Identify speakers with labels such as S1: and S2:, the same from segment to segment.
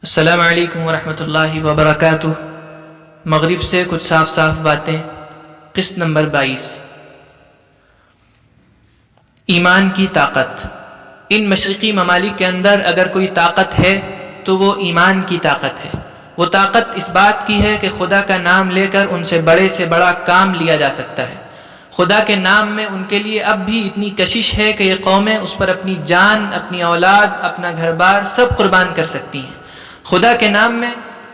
S1: السلام علیکم ورحمۃ اللہ وبرکاتہ۔ مغرب سے کچھ صاف صاف باتیں، قسط نمبر 22۔ ایمان کی طاقت۔ ان مشرقی ممالک کے اندر اگر کوئی طاقت ہے تو وہ ایمان کی طاقت ہے۔ وہ طاقت اس بات کی ہے کہ خدا کا نام لے کر ان سے بڑا کام لیا جا سکتا ہے۔ خدا کے نام میں ان کے لیے اب بھی اتنی کشش ہے کہ یہ قومیں اس پر اپنی جان، اپنی اولاد، اپنا گھر بار سب قربان کر سکتی ہیں۔ خدا کے نام میں،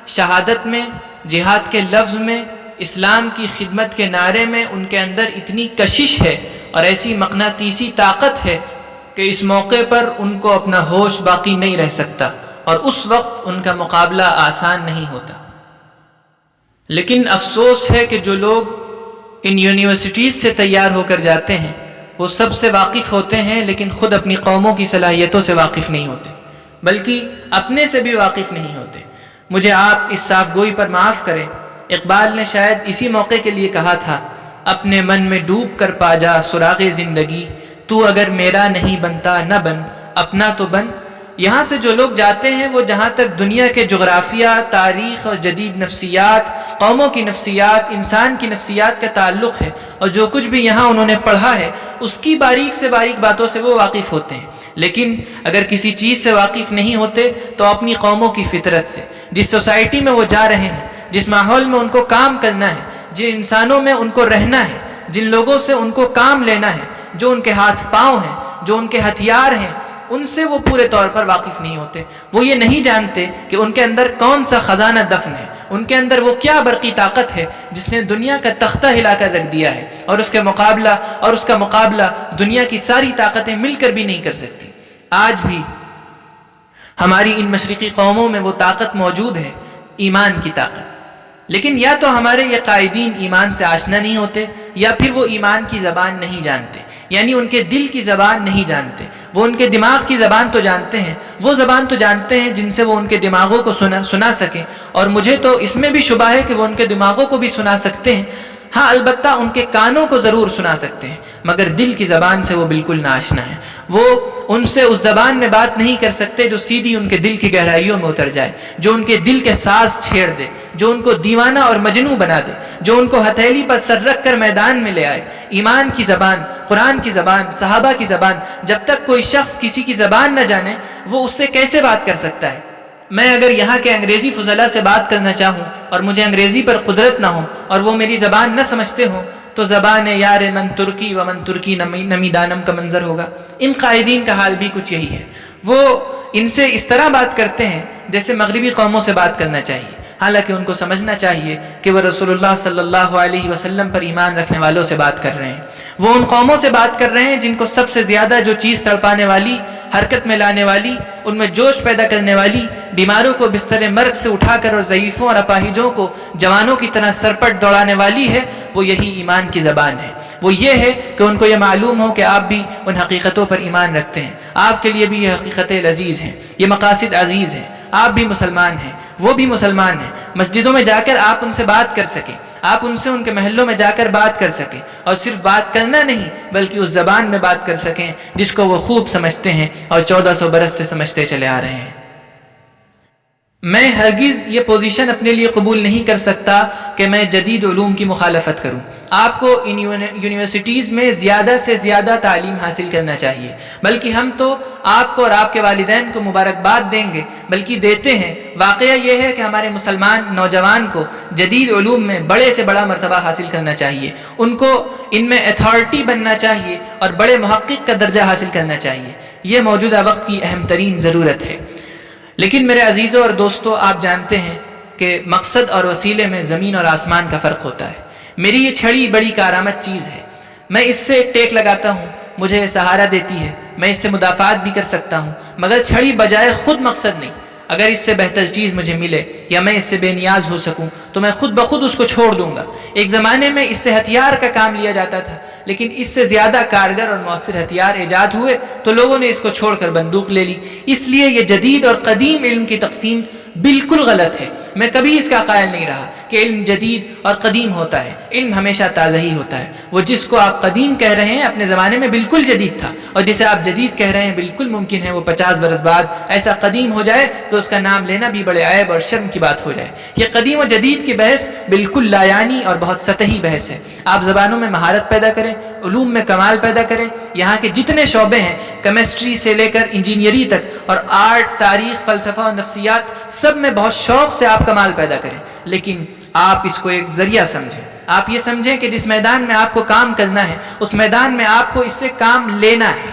S1: شہادت میں، جہاد کے لفظ میں، اسلام کی خدمت کے نعرے میں ان کے اندر اتنی کشش ہے اور ایسی مقناطیسی طاقت ہے کہ اس موقع پر ان کو اپنا ہوش باقی نہیں رہ سکتا اور اس وقت ان کا مقابلہ آسان نہیں ہوتا۔ لیکن افسوس ہے کہ جو لوگ ان یونیورسٹیز سے تیار ہو کر جاتے ہیں وہ سب سے واقف ہوتے ہیں، لیکن خود اپنی قوموں کی صلاحیتوں سے واقف نہیں ہوتے، بلکہ اپنے سے بھی واقف نہیں ہوتے۔ مجھے آپ اس صاف گوئی پر معاف کریں، اقبال نے شاید اسی موقع کے لیے کہا تھا، اپنے من میں ڈوب کر پا جا سراغ زندگی، تو اگر میرا نہیں بنتا نہ بن، اپنا تو بن۔ یہاں سے جو لوگ جاتے ہیں وہ جہاں تک دنیا کے جغرافیہ، تاریخ اور جدید نفسیات، قوموں کی نفسیات، انسان کی نفسیات کا تعلق ہے اور جو کچھ بھی یہاں انہوں نے پڑھا ہے اس کی باریک سے باریک باتوں سے وہ واقف ہوتے ہیں۔ لیکن اگر کسی چیز سے واقف نہیں ہوتے تو اپنی قوموں کی فطرت سے، جس سوسائٹی میں وہ جا رہے ہیں، جس ماحول میں ان کو کام کرنا ہے، جن انسانوں میں ان کو رہنا ہے، جن لوگوں سے ان کو کام لینا ہے، جو ان کے ہاتھ پاؤں ہیں، جو ان کے ہتھیار ہیں، ان سے وہ پورے طور پر واقف نہیں ہوتے۔ وہ یہ نہیں جانتے کہ ان کے اندر کون سا خزانہ دفن ہے، ان کے اندر وہ کیا برقی طاقت ہے جس نے دنیا کا تختہ ہلا کر رکھ دیا ہے اور اس کا مقابلہ دنیا کی ساری طاقتیں مل کر بھی نہیں کر سکتی۔ آج بھی ہماری ان مشرقی قوموں میں وہ طاقت موجود ہے، ایمان کی طاقت۔ لیکن یا تو ہمارے یہ قائدین ایمان سے آشنا نہیں ہوتے یا پھر وہ ایمان کی زبان نہیں جانتے، یعنی ان کے دل کی زبان نہیں جانتے۔ وہ ان کے دماغ کی زبان تو جانتے ہیں، وہ زبان تو جانتے ہیں جن سے وہ ان کے دماغوں کو سنا سکیں، اور مجھے تو اس میں بھی شبہ ہے کہ وہ ان کے دماغوں کو بھی سنا سکتے ہیں۔ ہاں، البتہ ان کے کانوں کو ضرور سنا سکتے ہیں، مگر دل کی زبان سے وہ بالکل ناآشنا ہے۔ وہ ان سے اس زبان میں بات نہیں کر سکتے جو سیدھی ان کے دل کی گہرائیوں میں اتر جائے، جو ان کے دل کے ساز چھیڑ دے، جو ان کو دیوانہ اور مجنوں بنا دے، جو ان کو ہتھیلی پر سر رکھ کر میدان میں لے آئے۔ ایمان کی زبان، قرآن کی زبان، صحابہ کی زبان، جب تک کوئی شخص کسی کی زبان نہ جانے وہ اس سے کیسے بات کر سکتا ہے؟ میں اگر یہاں کے انگریزی فضلاء سے بات کرنا چاہوں اور مجھے انگریزی پر قدرت نہ ہو اور وہ میری زبان نہ سمجھتے ہوں تو زبان یار من ترکی و من ترکی نمی دانم کا منظر ہوگا۔ ان قائدین کا حال بھی کچھ یہی ہے۔ وہ ان سے اس طرح بات کرتے ہیں جیسے مغربی قوموں سے بات کرنا چاہیے، حالانکہ ان کو سمجھنا چاہیے کہ وہ رسول اللہ صلی اللہ علیہ وسلم پر ایمان رکھنے والوں سے بات کر رہے ہیں۔ وہ ان قوموں سے بات کر رہے ہیں جن کو سب سے زیادہ جو چیز تڑپانے والی، حرکت میں لانے والی، ان میں جوش پیدا کرنے والی، بیماروں کو بستر مرگ سے اٹھا کر اور ضعیفوں اور اپاہجوں کو جوانوں کی طرح سرپٹ دوڑانے والی ہے، وہ یہی ایمان کی زبان ہے۔ وہ یہ ہے کہ ان کو یہ معلوم ہو کہ آپ بھی ان حقیقتوں پر ایمان رکھتے ہیں، آپ کے لیے بھی یہ حقیقتیں عزیز ہیں، یہ مقاصد عزیز ہیں، آپ بھی مسلمان ہیں، وہ بھی مسلمان ہیں۔ مسجدوں میں جا کر آپ ان سے بات کر سکیں، آپ ان سے ان کے محلوں میں جا کر بات کر سکیں، اور صرف بات کرنا نہیں بلکہ اس زبان میں بات کر سکیں جس کو وہ خوب سمجھتے ہیں اور 1400 برس سے سمجھتے چلے آ رہے ہیں۔ میں ہرگز یہ پوزیشن اپنے لیے قبول نہیں کر سکتا کہ میں جدید علوم کی مخالفت کروں۔ آپ کو ان یونیورسٹیز میں زیادہ سے زیادہ تعلیم حاصل کرنا چاہیے، بلکہ ہم تو آپ کو اور آپ کے والدین کو مبارکباد دیں گے، بلکہ دیتے ہیں۔ واقعہ یہ ہے کہ ہمارے مسلمان نوجوان کو جدید علوم میں بڑے سے بڑا مرتبہ حاصل کرنا چاہیے، ان کو ان میں اتھارٹی بننا چاہیے اور بڑے محقق کا درجہ حاصل کرنا چاہیے۔ یہ موجودہ وقت کی اہم ترین ضرورت ہے۔ لیکن میرے عزیزوں اور دوستوں، آپ جانتے ہیں کہ مقصد اور وسیلے میں زمین اور آسمان کا فرق ہوتا ہے۔ میری یہ چھڑی بڑی کارآمد چیز ہے، میں اس سے ٹیک لگاتا ہوں، مجھے سہارا دیتی ہے، میں اس سے مدافعات بھی کر سکتا ہوں، مگر چھڑی بجائے خود مقصد نہیں۔ اگر اس سے بہتر چیز مجھے ملے یا میں اس سے بے نیاز ہو سکوں تو میں خود بخود اس کو چھوڑ دوں گا۔ ایک زمانے میں اس سے ہتھیار کا کام لیا جاتا تھا، لیکن اس سے زیادہ کارگر اور مؤثر ہتھیار ایجاد ہوئے تو لوگوں نے اس کو چھوڑ کر بندوق لے لی۔ اس لیے یہ جدید اور قدیم علم کی تقسیم بالکل غلط ہے۔ میں کبھی اس کا قائل نہیں رہا کہ علم جدید اور قدیم ہوتا ہے، علم ہمیشہ تازہ ہی ہوتا ہے۔ وہ جس کو آپ قدیم کہہ رہے ہیں اپنے زمانے میں بالکل جدید تھا، اور جسے آپ جدید کہہ رہے ہیں بالکل ممکن ہے وہ 50 برس بعد ایسا قدیم ہو جائے تو اس کا نام لینا بھی بڑے عیب اور شرم کی بات ہو جائے۔ یہ قدیم و جدید کی بحث بالکل لایانی اور بہت سطحی بحث ہے۔ آپ زبانوں میں مہارت پیدا کریں، علوم میں کمال پیدا کریں، یہاں کے جتنے شعبے ہیں کیمسٹری سے لے کر انجینئری تک، اور آرٹ، تاریخ، فلسفہ اور نفسیات، سب میں بہت شوق سے آپ کمال پیدا کریں، لیکن آپ اس کو ایک ذریعہ سمجھیں۔ آپ یہ سمجھیں کہ جس میدان میں آپ کو کام کرنا ہے اس میدان میں آپ کو اس سے کام لینا ہے۔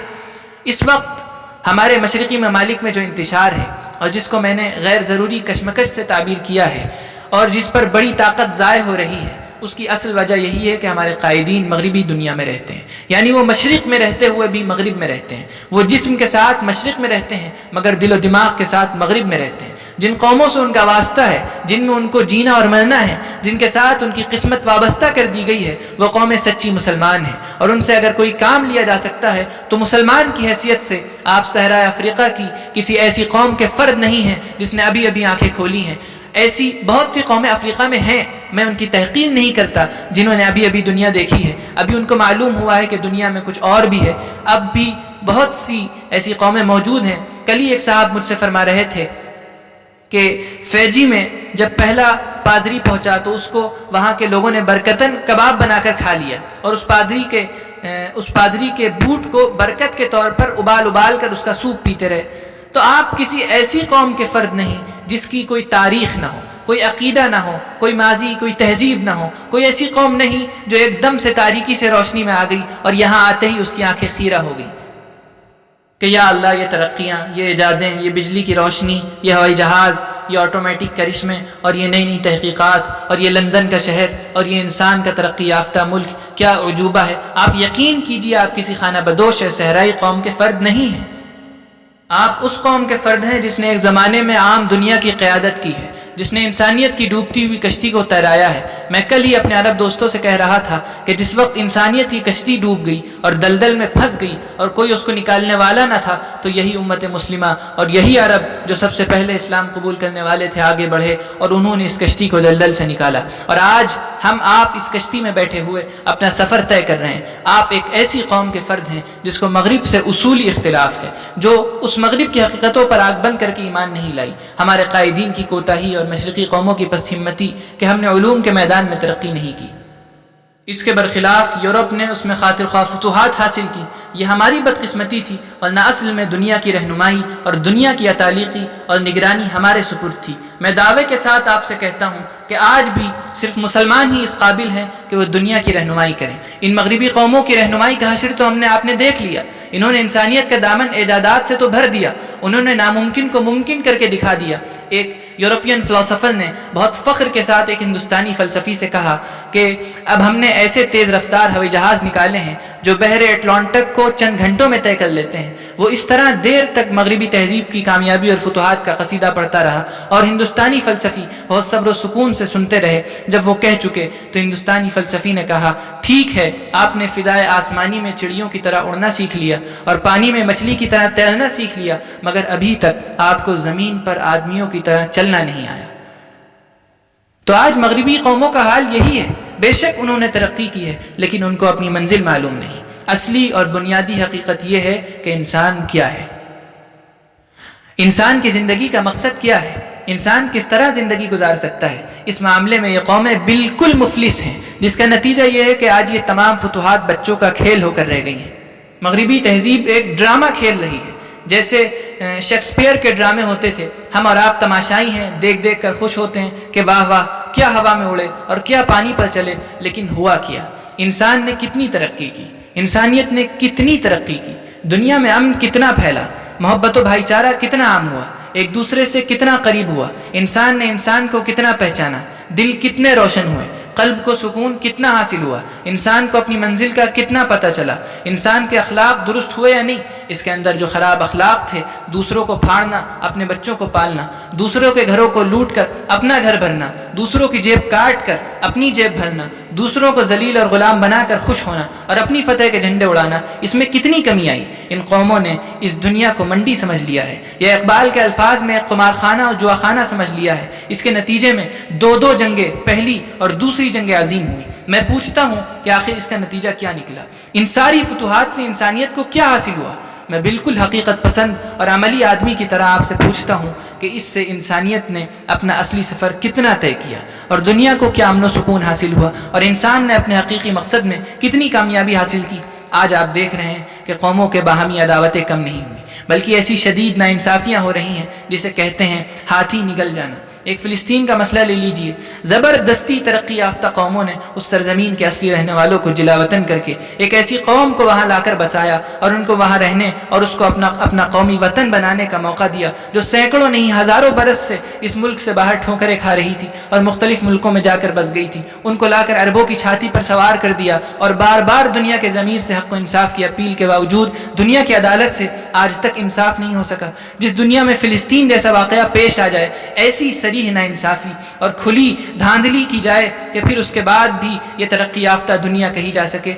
S1: اس وقت ہمارے مشرقی ممالک میں جو انتشار ہے اور جس کو میں نے غیر ضروری کشمکش سے تعبیر کیا ہے اور جس پر بڑی طاقت ضائع ہو رہی ہے، اس کی اصل وجہ یہی ہے کہ ہمارے قائدین مغربی دنیا میں رہتے ہیں، یعنی وہ مشرق میں رہتے ہوئے بھی مغرب میں رہتے ہیں۔ وہ جسم کے ساتھ مشرق میں رہتے ہیں مگر دل و دماغ کے ساتھ مغرب میں رہتے ہیں۔ جن قوموں سے ان کا واسطہ ہے، جن میں ان کو جینا اور مرنا ہے، جن کے ساتھ ان کی قسمت وابستہ کر دی گئی ہے، وہ قومیں سچی مسلمان ہیں، اور ان سے اگر کوئی کام لیا جا سکتا ہے تو مسلمان کی حیثیت سے آپ صحرائے افریقہ کی کسی ایسی قوم کے فرد نہیں ہیں جس نے ابھی ابھی آنکھیں کھولی ہیں۔ ایسی بہت سی قومیں افریقہ میں ہیں، میں ان کی تحقیر نہیں کرتا، جنہوں نے ابھی ابھی دنیا دیکھی ہے، ابھی ان کو معلوم ہوا ہے کہ دنیا میں کچھ اور بھی ہے۔ اب بھی بہت سی ایسی قومیں موجود ہیں۔ کل ہی ایک صاحب مجھ سے فرما رہے تھے کہ فیجی میں جب پہلا پادری پہنچا تو اس کو وہاں کے لوگوں نے برکتاً کباب بنا کر کھا لیا، اور اس پادری کے بوٹ کو برکت کے طور پر ابال کر اس کا سوپ پیتے رہے۔ تو آپ کسی ایسی قوم کے فرد نہیں جس کی کوئی تاریخ نہ ہو، کوئی عقیدہ نہ ہو، کوئی ماضی، کوئی تہذیب نہ ہو، کوئی ایسی قوم نہیں جو ایک دم سے تاریکی سے روشنی میں آ گئی اور یہاں آتے ہی اس کی آنکھیں خیرہ ہو گئی کہ یا اللہ یہ ترقیاں، یہ ایجادیں، یہ بجلی کی روشنی، یہ ہوائی جہاز، یہ آٹومیٹک کرشمے اور یہ نئی نئی تحقیقات اور یہ لندن کا شہر اور یہ انسان کا ترقی یافتہ ملک کیا عجوبہ ہے۔ آپ یقین کیجئے آپ کسی خانہ بدوش یا صحرائی قوم کے فرد نہیں ہیں، آپ اس قوم کے فرد ہیں جس نے ایک زمانے میں عام دنیا کی قیادت کی ہے، جس نے انسانیت کی ڈوبتی ہوئی کشتی کو تیرایا ہے۔ میں کل ہی اپنے عرب دوستوں سے کہہ رہا تھا کہ جس وقت انسانیت کی کشتی ڈوب گئی اور دلدل میں پھنس گئی اور کوئی اس کو نکالنے والا نہ تھا، تو یہی امت مسلمہ اور یہی عرب جو سب سے پہلے اسلام قبول کرنے والے تھے آگے بڑھے اور انہوں نے اس کشتی کو دلدل سے نکالا، اور آج آپ اس کشتی میں بیٹھے ہوئے اپنا سفر طے کر رہے ہیں۔ آپ ایک ایسی قوم کے فرد ہیں جس کو مغرب سے اصولی اختلاف ہے، جو اس مغرب کی حقیقتوں پر آنکھ بند کر کے ایمان نہیں لائی۔ ہمارے قائدین کی کوتاہی اور مشرقی قوموں کی پست ہمتی کہ ہم نے علوم کے میدان میں ترقی نہیں کی۔ اس کے برخلاف یورپ نے اس میں خاطر خواہ فتوحات حاصل کی۔ یہ ہماری بدقسمتی تھی، ورنہ اصل میں دنیا کی رہنمائی اور دنیا کی اتالیقی اور نگرانی ہمارے سپرد تھی۔ میں دعوے کے ساتھ آپ سے کہتا ہوں کہ آج بھی صرف مسلمان ہی اس قابل ہیں کہ وہ دنیا کی رہنمائی کریں۔ ان مغربی قوموں کی رہنمائی کا حشر تو آپ نے دیکھ لیا۔ انہوں نے انسانیت کا دامن ایجادات سے تو بھر دیا، انہوں نے ناممکن کو ممکن کر کے دکھا دیا۔ ایک یورپین فلسفر نے بہت فخر کے ساتھ ایک ہندوستانی فلسفی سے کہا کہ اب ہم نے ایسے تیز رفتار ہوائی جہاز نکالے ہیں جو بحر اٹلانٹک کو چند گھنٹوں میں طے کر لیتے ہیں۔ وہ اس طرح دیر تک مغربی تہذیب کی کامیابی اور فتوحات کا قصیدہ پڑھتا رہا، اور ہندوستانی فلسفی بہت صبر و سکون سے سنتے رہے۔ جب وہ کہہ چکے تو ہندوستانی فلسفی نے کہا، ٹھیک ہے، آپ نے فضائے آسمانی میں چڑیوں کی طرح اڑنا سیکھ لیا اور پانی میں مچھلی کی طرح تیرنا سیکھ لیا، مگر ابھی تک آپ کو زمین پر آدمیوں کی طرح چلنا نہیں آیا۔ تو آج مغربی قوموں کا حال یہی ہے۔ بے شک انہوں نے ترقی کی ہے، لیکن ان کو اپنی منزل معلوم نہیں۔ اصلی اور بنیادی حقیقت یہ ہے کہ انسان کیا ہے، انسان کی زندگی کا مقصد کیا ہے، انسان کس طرح زندگی گزار سکتا ہے۔ اس معاملے میں یہ قومیں بالکل مفلس ہیں، جس کا نتیجہ یہ ہے کہ آج یہ تمام فتوحات بچوں کا کھیل ہو کر رہ گئی ہیں۔ مغربی تہذیب ایک ڈرامہ کھیل رہی ہے، جیسے شیکسپیئر کے ڈرامے ہوتے تھے۔ ہم اور آپ تماشائی ہیں، دیکھ دیکھ کر خوش ہوتے ہیں کہ واہ واہ، کیا ہوا میں اڑے اور کیا پانی پر چلے، لیکن ہوا کیا؟ انسان نے کتنی ترقی کی، انسانیت نے کتنی ترقی کی، دنیا میں امن کتنا پھیلا، محبت و بھائی چارہ کتنا عام ہوا، ایک دوسرے سے کتنا قریب ہوا، انسان نے انسان کو کتنا پہچانا، دل کتنے روشن ہوئے، قلب کو سکون کتنا حاصل ہوا، انسان کو اپنی منزل کا کتنا پتہ چلا، انسان کے اخلاق درست ہوئے یا نہیں۔ اس کے اندر جو خراب اخلاق تھے، دوسروں کو پھاڑنا، اپنے بچوں کو پالنا، دوسروں کے گھروں کو لوٹ کر اپنا گھر بھرنا، دوسروں کی جیب کاٹ کر اپنی جیب بھرنا، دوسروں کو ذلیل اور غلام بنا کر خوش ہونا اور اپنی فتح کے جھنڈے اڑانا، اس میں کتنی کمی آئی۔ ان قوموں نے اس دنیا کو منڈی سمجھ لیا ہے، یا اقبال کے الفاظ میں قمار خانہ اور جوا خانہ سمجھ لیا ہے۔ اس کے نتیجے میں دو جنگیں، پہلی اور دوسری جنگ عظیم ہوئی۔ میں پوچھتا ہوں کہ آخر اس کا نتیجہ کیا نکلا؟ ان ساری فتوحات سے انسانیت کو کیا حاصل ہوا؟ میں بالکل حقیقت پسند اور عملی آدمی کی طرح آپ سے پوچھتا ہوں کہ اس سے انسانیت نے اپنا اصلی سفر کتنا طے کیا، اور دنیا کو کیا امن و سکون حاصل ہوا، اور انسان نے اپنے حقیقی مقصد میں کتنی کامیابی حاصل کی۔ آج آپ دیکھ رہے ہیں کہ قوموں کے باہمی عداوتیں کم نہیں ہوئی، بلکہ ایسی شدید ناانصافیاں ہو رہی ہیں جسے کہتے ہیں ہاتھی نگل جانا۔ ایک فلسطین کا مسئلہ لے لیجئے، زبردستی ترقی یافتہ قوموں نے اس سرزمین کے اصلی رہنے والوں کو جلا وطن کر کے ایک ایسی قوم کو وہاں لا کر بسایا اور ان کو وہاں رہنے اور اس کو اپنا قومی وطن بنانے کا موقع دیا، جو سینکڑوں نہیں ہزاروں برس سے اس ملک سے باہر ٹھوکریں کھا رہی تھی اور مختلف ملکوں میں جا کر بس گئی تھی۔ ان کو لا کر عربوں کی چھاتی پر سوار کر دیا، اور بار بار دنیا کے ضمیر سے حق و انصاف کی اپیل کے باوجود دنیا کی عدالت سے آج تک انصاف نہیں ہو سکا۔ جس دنیا میں فلسطین جیسا واقعہ پیش آ جائے، ایسی صریح ناانصافی اور کھلی دھاندلی کی جائے کہ پھر اس کے بعد بھی یہ ترقی یافتہ دنیا کہی جا سکے،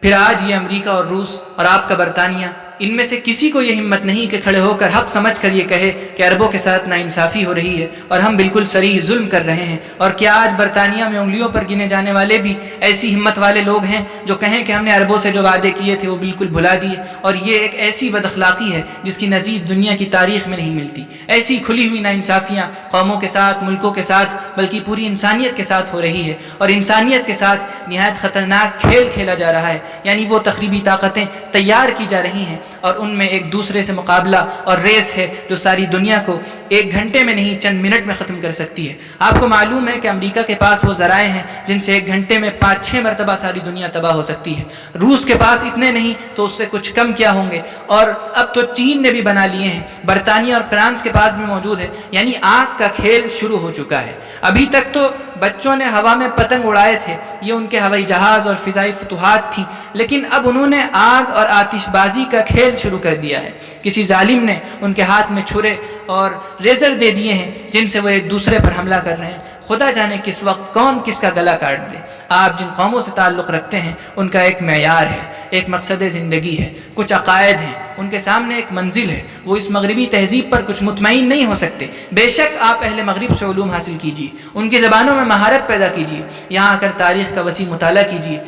S1: پھر آج یہ امریکہ اور روس اور آپ کا برطانیہ، ان میں سے کسی کو یہ ہمت نہیں کہ کھڑے ہو کر حق سمجھ کر یہ کہے کہ عربوں کے ساتھ ناانصافی ہو رہی ہے اور ہم بالکل صریح ظلم کر رہے ہیں۔ اور کیا آج برطانیہ میں انگلیوں پر گنے جانے والے بھی ایسی ہمت والے لوگ ہیں جو کہیں کہ ہم نے عربوں سے جو وعدے کیے تھے وہ بالکل بھلا دیے؟ اور یہ ایک ایسی بد اخلاقی ہے جس کی نظیر دنیا کی تاریخ میں نہیں ملتی۔ ایسی کھلی ہوئی ناانصافیاں قوموں کے ساتھ، ملکوں کے ساتھ، بلکہ پوری انسانیت کے ساتھ ہو رہی ہے، اور انسانیت کے ساتھ نہایت خطرناک کھیل کھیلا جا رہا ہے، یعنی وہ تخریبی طاقتیں تیار کی جا رہی ہیں اور ان میں ایک دوسرے سے مقابلہ اور ریس ہے جو ساری دنیا کو ایک گھنٹے میں نہیں چند منٹ میں ختم کر سکتی ہے۔ آپ کو معلوم ہے کہ امریکہ کے پاس وہ ذرائع ہیں جن سے ایک گھنٹے میں 5-6 مرتبہ ساری دنیا تباہ ہو سکتی ہے۔ روس کے پاس اتنے نہیں تو اس سے کچھ کم کیا ہوں گے، اور اب تو چین نے بھی بنا لیے ہیں، برطانیہ اور فرانس کے پاس بھی موجود ہے، یعنی آگ کا کھیل شروع ہو چکا ہے۔ ابھی تک تو بچوں نے ہوا میں پتنگ اڑائے تھے، یہ ان کے ہوائی جہاز اور فضائی فتوحات تھی، لیکن اب انہوں نے آگ اور آتش بازی کا کھیل شروع کر دیا ہے۔ کسی ظالم نے ان کے ہاتھ میں چھرے اور ریزر دے دیے ہیں جن سے وہ ایک دوسرے پر حملہ کر رہے ہیں۔ خدا جانے کس وقت کون کس کا گلا کاٹ دے۔ آپ جن قوموں سے تعلق رکھتے ہیں ان کا ایک معیار ہے، ایک مقصد زندگی ہے، کچھ عقائد ہیں، ان کے سامنے ایک منزل ہے۔ وہ اس مغربی تہذیب پر کچھ مطمئن نہیں ہو سکتے۔ بے شک آپ اہل مغرب سے علوم حاصل کیجیے، ان کی زبانوں میں مہارت پیدا کیجیے، یہاں آ کر تاریخ کا وسیع مطالعہ کیجیے۔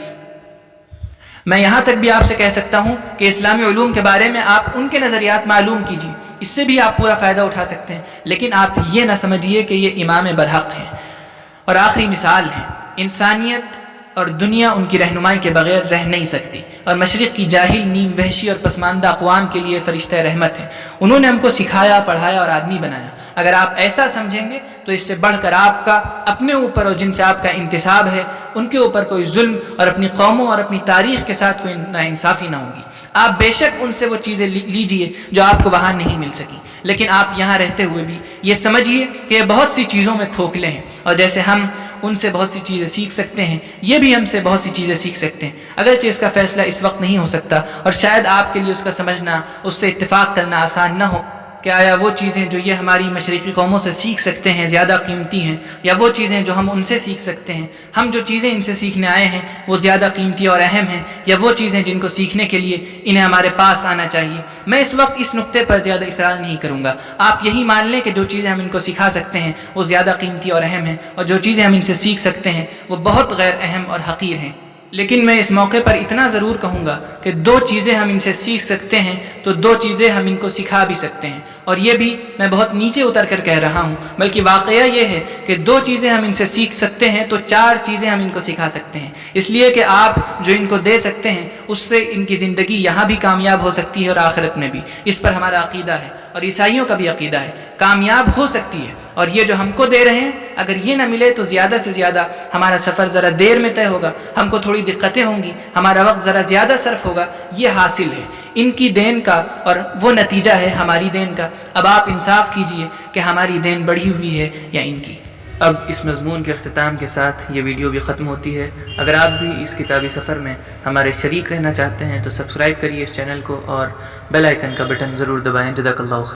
S1: میں یہاں تک بھی آپ سے کہہ سکتا ہوں کہ اسلامی علوم کے بارے میں آپ ان کے نظریات معلوم کیجیے، اس سے بھی آپ پورا فائدہ اٹھا سکتے ہیں، لیکن آپ یہ نہ سمجھیے کہ یہ امام برحق ہیں اور آخری مثال ہیں۔ انسانیت اور دنیا ان کی رہنمائی کے بغیر رہ نہیں سکتی، اور مشرق کی جاہل، نیم وحشی اور پسماندہ اقوام کے لیے فرشتہ رحمت ہیں۔ انہوں نے ہم کو سکھایا، پڑھایا اور آدمی بنایا۔ اگر آپ ایسا سمجھیں گے تو اس سے بڑھ کر آپ کا اپنے اوپر اور جن سے آپ کا انتساب ہے ان کے اوپر کوئی ظلم اور اپنی قوموں اور اپنی تاریخ کے ساتھ کوئی ناانصافی نہ ہوگی۔ آپ بے شک ان سے وہ چیزیں لیجئے جو آپ کو وہاں نہیں مل سکی، لیکن آپ یہاں رہتے ہوئے بھی یہ سمجھیے کہ یہ بہت سی چیزوں میں کھوکھلے ہیں، اور جیسے ہم ان سے بہت سی چیزیں سیکھ سکتے ہیں، یہ بھی ہم سے بہت سی چیزیں سیکھ سکتے ہیں، اگرچہ اس کا فیصلہ اس وقت نہیں ہو سکتا، اور شاید آپ کے لیے اس کا سمجھنا، اس سے اتفاق کرنا آسان نہ ہو کہ آیا وہ چیزیں جو یہ ہماری مشرقی قوموں سے سیکھ سکتے ہیں زیادہ قیمتی ہیں، یا وہ چیزیں جو ہم ان سے سیکھ سکتے ہیں، ہم جو چیزیں ان سے سیکھنے آئے ہیں وہ زیادہ قیمتی اور اہم ہیں، یا وہ چیزیں جن کو سیکھنے کے لیے انہیں ہمارے پاس آنا چاہیے۔ میں اس وقت اس نقطے پر زیادہ اصرار نہیں کروں گا، آپ یہی مان لیں کہ جو چیزیں ہم ان کو سکھا سکتے ہیں وہ زیادہ قیمتی اور اہم ہیں، اور جو چیزیں ہم ان سے سیکھ سکتے ہیں وہ بہت غیر اہم اور حقیر ہیں۔ لیکن میں اس موقع پر اتنا ضرور کہوں گا کہ 2 چیزیں ہم ان سے سیکھ سکتے ہیں تو 2 چیزیں ہم ان کو سکھا بھی سکتے ہیں، اور یہ بھی میں بہت نیچے اتر کر کہہ رہا ہوں، بلکہ واقعہ یہ ہے کہ 2 چیزیں ہم ان سے سیکھ سکتے ہیں تو 4 چیزیں ہم ان کو سکھا سکتے ہیں، اس لیے کہ آپ جو ان کو دے سکتے ہیں اس سے ان کی زندگی یہاں بھی کامیاب ہو سکتی ہے اور آخرت میں بھی۔ اس پر ہمارا عقیدہ ہے اور عیسائیوں کا بھی عقیدہ ہے، کامیاب ہو سکتی ہے، اور یہ جو ہم کو دے رہے ہیں اگر یہ نہ ملے تو زیادہ سے زیادہ ہمارا سفر ذرا دیر میں طے ہوگا، ہم کو تھوڑی دقتیں ہوں گی، ہمارا وقت ذرا زیادہ صرف ہوگا، یہ حاصل ہے ان کی دین کا، اور وہ نتیجہ ہے ہماری دین کا۔ اب آپ انصاف کیجئے کہ ہماری دین بڑھی ہوئی ہے یا ان کی۔ اب اس مضمون کے اختتام کے ساتھ یہ ویڈیو بھی ختم ہوتی ہے۔ اگر آپ بھی اس کتابی سفر میں ہمارے شریک رہنا چاہتے ہیں تو سبسکرائب کریے اس چینل کو اور بیل آئیکن کا بٹن ضرور دبائیں۔ جزاک اللہ خیر۔